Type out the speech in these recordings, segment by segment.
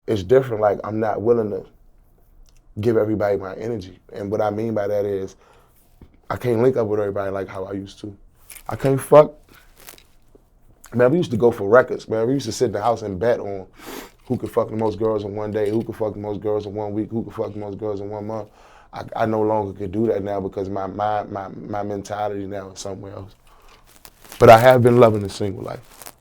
it's different. Like, I'm not willing to give everybody my energy. And what I mean by that is I can't link up with everybody like how I used to. I can't fuck. Man, we used to go for records, man. We used to sit in the house and bet on who could fuck the most girls in one day, who could fuck the most girls in 1 week, who could fuck the most girls in 1 month. I no longer could do that now because my mentality now is somewhere else. But I have been loving the single life.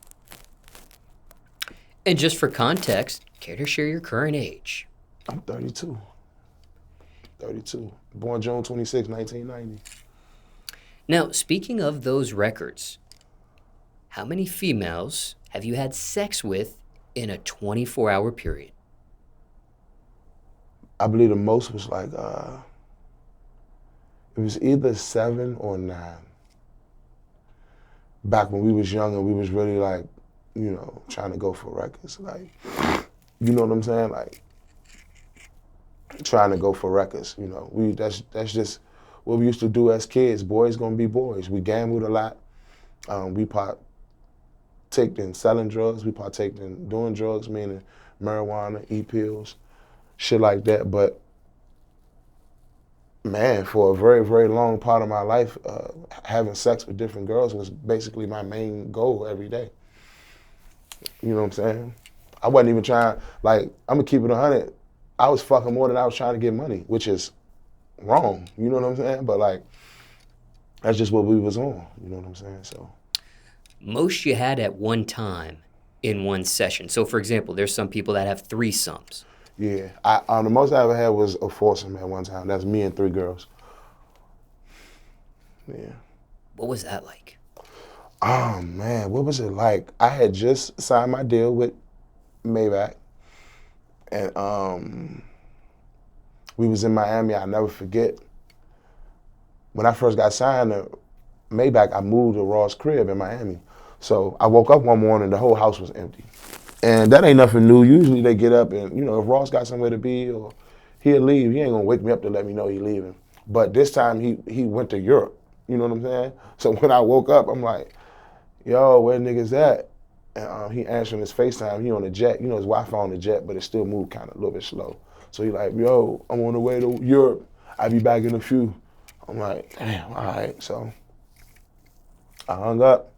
And just for context, care to share your current age? I'm 32. 32. Born June 26, 1990. Now, speaking of those records, how many females have you had sex with in a 24-hour period? I believe the most was like, it was either 7 or 9. Back when we was young and we was really like, you know, trying to go for records. Like, you know what I'm saying? Like, trying to go for records, you know. That's just what we used to do as kids. Boys gonna be boys. We gambled a lot. We partaked in selling drugs. We partaked in doing drugs, meaning marijuana, e-pills, shit like that. But man, for a very, very long part of my life, having sex with different girls was basically my main goal every day. You know what I'm saying? I wasn't even trying, like, I'm gonna keep it 100. I was fucking more than I was trying to get money, which is wrong. You know what I'm saying? But like, that's just what we was on. You know what I'm saying? So. Most you had at one time in one session. So for example, there's some people that have threesomes. Yeah, the most I ever had was a foursome at one time. That's me and 3 girls. Yeah. What was that like? Oh man, what was it like? I had just signed my deal with Maybach, and we was in Miami. I'll never forget. When I first got signed to Maybach, I moved to Ross' crib in Miami. So I woke up one morning, the whole house was empty. And that ain't nothing new. Usually they get up and, you know, if Ross got somewhere to be or he'll leave, he ain't gonna wake me up to let me know he leaving. But this time he went to Europe, you know what I'm saying? So when I woke up, I'm like, yo, where niggas at? And he answering his FaceTime, he on the jet. You know, his Wi-Fi on the jet, but it still moved kind of a little bit slow. So he like, yo, I'm on the way to Europe. I'll be back in a few. I'm like, damn, all right. So I hung up.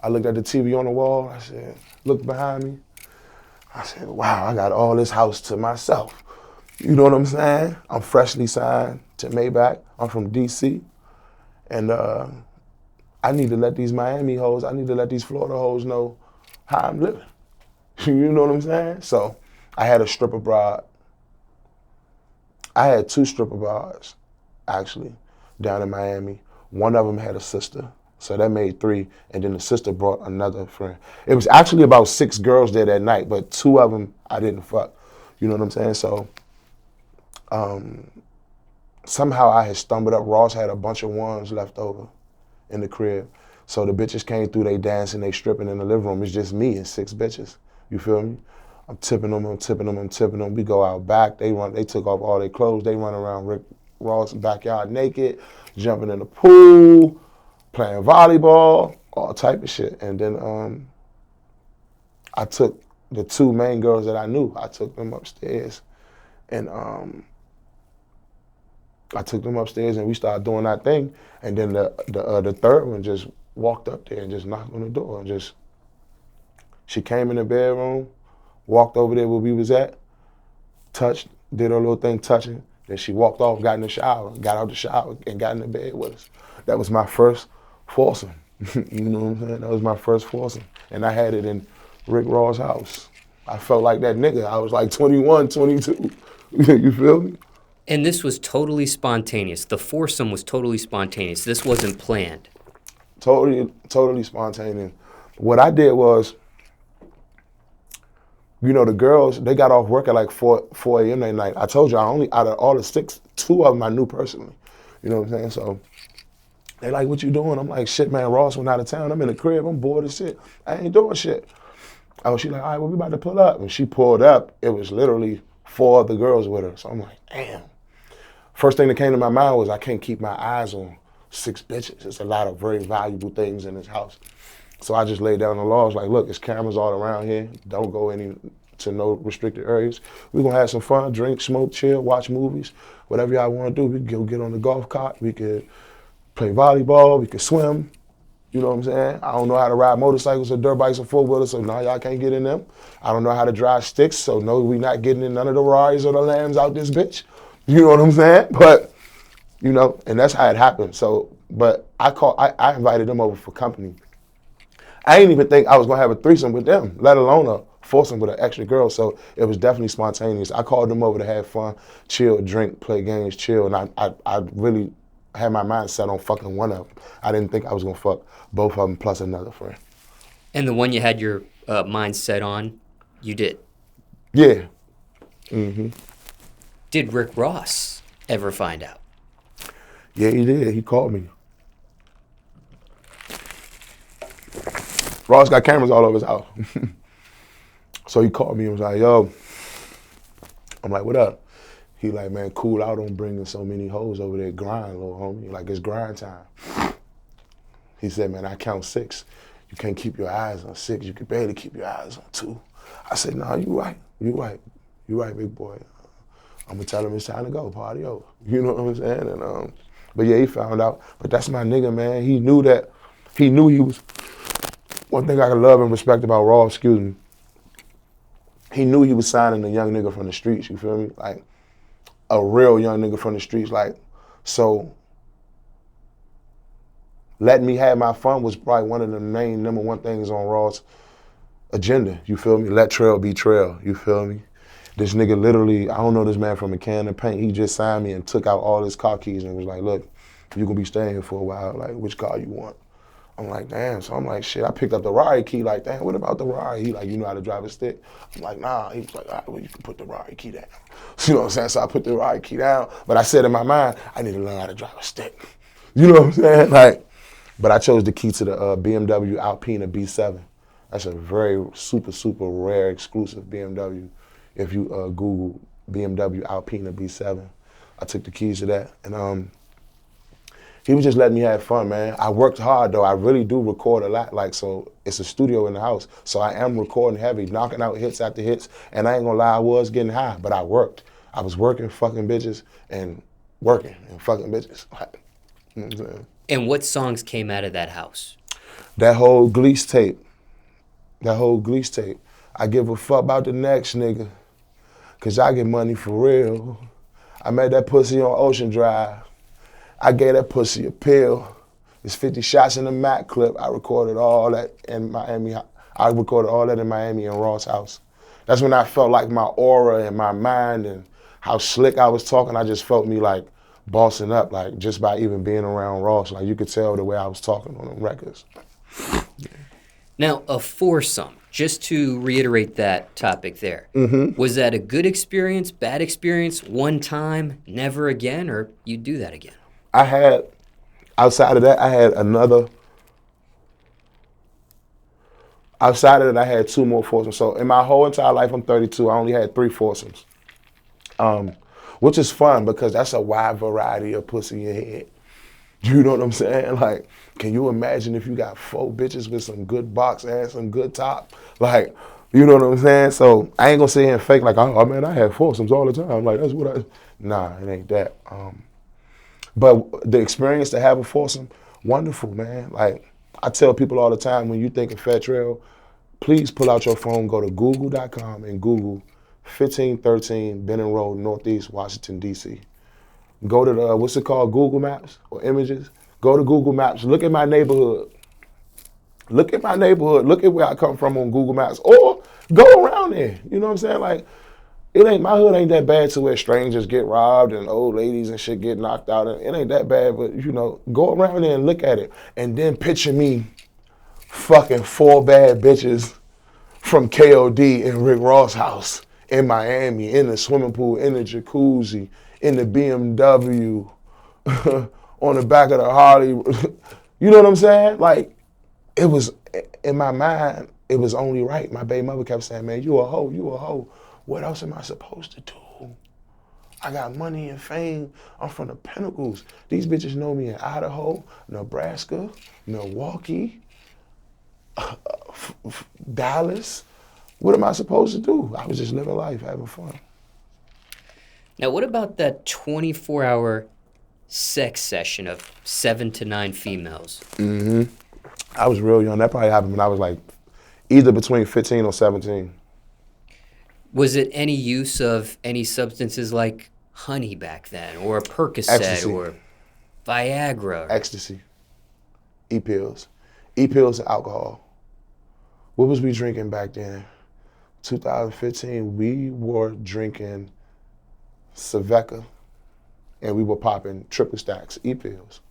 I looked at the TV on the wall. I said, looked behind me. I said, wow, I got all this house to myself. You know what I'm saying? I'm freshly signed to Maybach. I'm from DC. And I need to let these Miami hoes, I need to let these Florida hoes know how I'm living. You know what I'm saying? So I had a stripper broad. I had 2 stripper broads, actually, down in Miami. One of them had a sister. So that made 3, and then the sister brought another friend. It was actually about 6 girls there that night, but 2 of them I didn't fuck. You know what I'm saying? So somehow I had stumbled up. Ross had a bunch of ones left over in the crib. So the bitches came through, they dancing, they stripping in the living room. It's just me and 6 bitches. You feel me? I'm tipping them, I'm tipping them, I'm tipping them. We go out back, they took off all their clothes, they run around Rick Ross' backyard naked, jumping in the pool, playing volleyball, all type of shit. And then I took the 2 main girls that I knew, I took them upstairs. And I took them upstairs and we started doing that thing. And then the third one just walked up there and just knocked on the door and just, she came in the bedroom, walked over there where we was at, touched, did her little thing touching. Then she walked off, got in the shower, got out the shower and got in the bed with us. That was my first foursome. You know what I'm saying? That was my first foursome. And I had it in Rick Ross' house. I felt like that nigga. I was like 21, 22. You feel me? And this was totally spontaneous. The foursome was totally spontaneous. This wasn't planned. Totally spontaneous. What I did was, you know, the girls, they got off work at like 4 a.m. that night. I told you, I only, out of all the 6, 2 of them I knew personally. You know what I'm saying? So they like, what you doing? I'm like, shit, man, Ross went out of town. I'm in the crib. I'm bored as shit. I ain't doing shit. Oh, she like, all right, well, we about to pull up. When she pulled up, it was literally 4 other girls with her. So I'm like, damn. First thing that came to my mind was I can't keep my eyes on 6 bitches. It's a lot of very valuable things in this house. So I just laid down the law. I was like, look, there's cameras all around here. Don't go to no restricted areas. We're gonna have some fun, drink, smoke, chill, watch movies, whatever y'all wanna do. We can go get on the golf cart, we could play volleyball, we could swim. You know what I'm saying? I don't know how to ride motorcycles or dirt bikes or four-wheelers, so no, y'all can't get in them. I don't know how to drive sticks, so no, we not getting in none of the Rarries or the Lambs out this bitch. You know what I'm saying? But, you know, and that's how it happened. So, but I invited them over for company. I didn't even think I was gonna have a threesome with them, let alone a foursome with an extra girl. So it was definitely spontaneous. I called them over to have fun, chill, drink, play games, chill, and I really had my mind set on fucking one of them. I didn't think I was gonna fuck both of them plus another friend. And the one you had your mind set on, you did? Yeah. Mm-hmm. Did Rick Ross ever find out? Yeah, he did. He called me. Ross got cameras all over his house. So he called me and was like, yo. I'm like, what up? He like, man, cool out on bringing so many hoes over there. Grind, little homie. Like, it's grind time. He said, man, I count 6. You can't keep your eyes on 6. You can barely keep your eyes on 2. I said, nah, you right. You right. You right, big boy. I'm gonna tell him it's time to go. Party over. You know what I'm saying? And but yeah, he found out. But that's my nigga, man. He knew that. He knew he was. One thing I can love and respect about Raw, excuse me. He knew he was signing a young nigga from the streets. You feel me? Like a real young nigga from the streets. Like so. Letting me have my fun was probably one of the main number one things on Raw's agenda. You feel me? Let Trel be Trel. You feel me? This nigga literally, I don't know this man from a can of paint. He just signed me and took out all his car keys and was like, look, you're gonna be staying here for a while. Like, which car you want? I'm like, damn. So I'm like, shit, I picked up the Rari key. Like, damn, what about the Rari? He like, you know how to drive a stick? I'm like, nah. He was like, all right, well, you can put the Rari key down. You know what I'm saying? So I put the Rari key down. But I said in my mind, I need to learn how to drive a stick. You know what I'm saying? Like, but I chose the key to the BMW Alpina B7. That's a very super, super rare, exclusive BMW. If you Google BMW Alpina B7, I took the keys to that. And he was just letting me have fun, man. I worked hard, though. I really do record a lot. Like, so it's a studio in the house. So I am recording heavy, knocking out hits after hits. And I ain't gonna lie, I was getting high, but I worked. I was working, fucking bitches, and working and fucking bitches. You know what I'm saying? And what songs came out of that house? That whole Gleesh tape. That whole Gleesh tape. I give a fuck about the next nigga, cause I get money for real. I met that pussy on Ocean Drive. I gave that pussy a pill. There's 50 shots in the Mac clip. I recorded all that in Miami. I recorded all that in Miami in Ross' house. That's when I felt like my aura and my mind and how slick I was talking. I just felt me like bossing up, like just by even being around Ross. Like you could tell the way I was talking on them records. Now, a foursome, just to reiterate that topic there, was that a good experience, bad experience, one time, never again, or you'd do that again? I had, outside of that, I had 2 more foursomes. So in my whole entire life, I'm 32, I only had 3 foursomes. Which is fun because that's a wide variety of pussy in your head. You know what I'm saying? Like, can you imagine if you got 4 bitches with some good box and some good top? Like, you know what I'm saying? So I ain't gonna sit here and fake like, oh man, I have foursomes all the time. Like, that's what nah, it ain't that. But the experience to have a foursome, wonderful, man. Like, I tell people all the time, when you think of Fat Trel, please pull out your phone, go to google.com and Google 1513 Benning Road, Northeast, Washington, D.C. Go to the, what's it called, Google Maps or Images? Go to Google Maps, look at my neighborhood. Look at my neighborhood, look at where I come from on Google Maps, or go around there, you know what I'm saying? Like, my hood ain't that bad to where strangers get robbed and old ladies and shit get knocked out. It ain't that bad, but you know, go around there and look at it. And then picture me fucking 4 bad bitches from KOD in Rick Ross' house in Miami, in the swimming pool, in the jacuzzi, in the BMW, on the back of the Harley. You know what I'm saying? Like, it was, in my mind, it was only right. My baby mother kept saying, man, you a hoe, you a hoe. What else am I supposed to do? I got money and fame. I'm from the pinnacles. These bitches know me in Idaho, Nebraska, Milwaukee, Dallas, what am I supposed to do? I was just living life, having fun. Now, what about that 24-hour sex session of 7 to 9 females? I was real young. That probably happened when I was like either between 15 or 17. Was it any use of any substances like honey back then, or Percocet, Ecstasy. or Viagra? Ecstasy. E-pills. E-pills and alcohol. What was we drinking back then? 2015, we were drinking Saveca, and we were popping triple stacks, E-pills.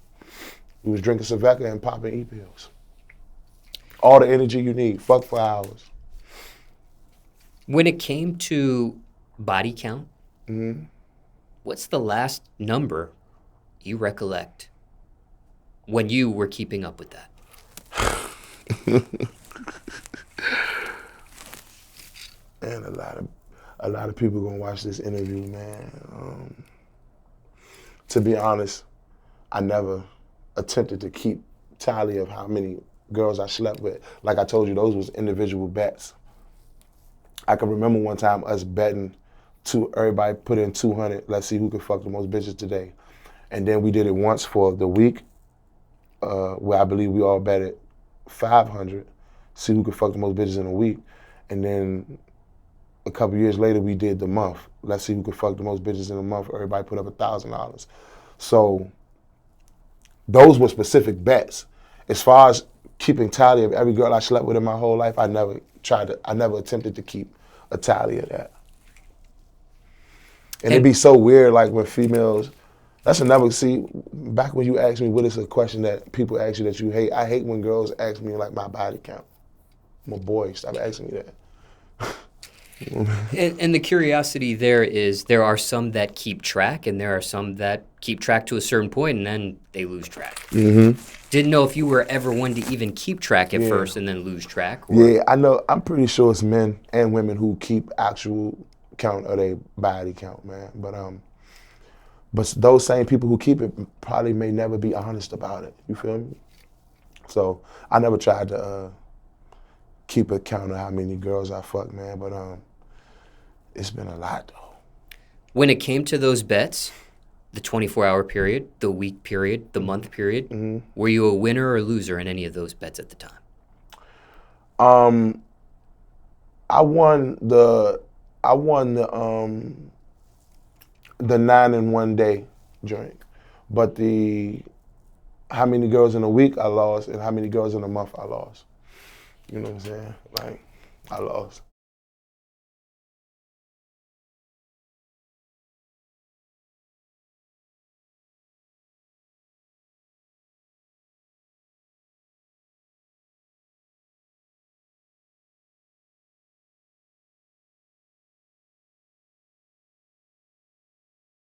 We was drinking Saveca and popping E-pills. All the energy you need, fuck for hours. When it came to body count, what's the last number you recollect when you were keeping up with that? And a lot of people gonna watch this interview, man. To be honest, I never attempted to keep tally of how many girls I slept with. Like I told you, those was individual bets. I can remember one time us betting everybody put in 200, let's see who could fuck the most bitches today. And then we did it once for the week, where I believe we all betted 500, see who could fuck the most bitches in a week. And then a couple years later, we did the month. Let's see who could fuck the most bitches in a month. Everybody put up $1,000. So those were specific bets. As far as keeping tally of every girl I slept with in my whole life, I never attempted to keep a tally of that. And it'd be so weird, like when females, back when you asked me what is a question that people ask you that you hate, I hate when girls ask me like my body count. I'm a boy, stop asking me that. And the curiosity there is there are some that keep track, and there are some that keep track to a certain point and then they lose track. Didn't know if you were ever one to even keep track at first and then lose track. Or... Yeah, I know. I'm pretty sure it's men and women who keep actual count of their body count, man. But those same people who keep it probably may never be honest about it. You feel me? So I never tried to keep a count of how many girls I fucked, man. But it's been a lot though. When it came to those bets, the 24-hour period, the week period, the month period, were you a winner or loser in any of those bets at the time? I won the 9 in 1 day joint, but how many girls in a week I lost and how many girls in a month I lost. You know what I'm saying? Like, I lost.